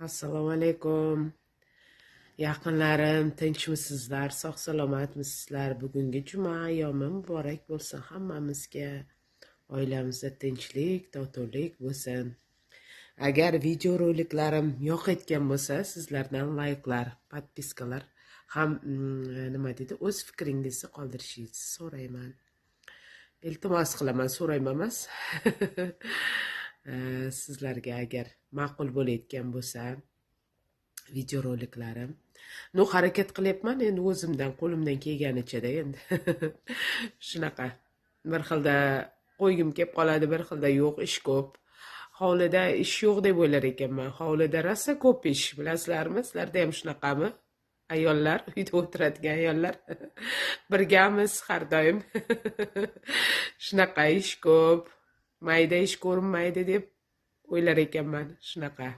Assalomu alaykum. Yaqinlarim, tinchmisizlar, sog' salomatmisizlar? Bugungi juma ayyomi muborak bo'lsin hammamizga. Oilamizda tinchlik, totuvlik bo'lsin. Agar videoroliklarim yoqayotgan bo'lsa, sizlardan layklar, podpiskalar ham nima deydi, o'z fikringizni qoldirishingizni so'rayman. Iltimos qilaman, so'rayman emas. Sizlarga agar ma'qul bo'layotgan bo'lsa videoroliklarim. Harakat qilyapman endi o'zimdan, qo'limdan kelganichada endi. Shunaqa. Bir xilda qo'ygim kelib qoladi, bir xilda yo'q, ish ko'p. Hovlida ish yo'q deb o'ylar ekanman. Hovlida rosa ko'p ish, bilasizlarmi? Sizlarda ham shunaqami? Ayollar, uyda o'tiradigan ayollar. Birgamiz har doim. Shunaqa ish ko'p. Mayda ish ko'rinmaydi deb o'ylar ekanman. Shunaqa.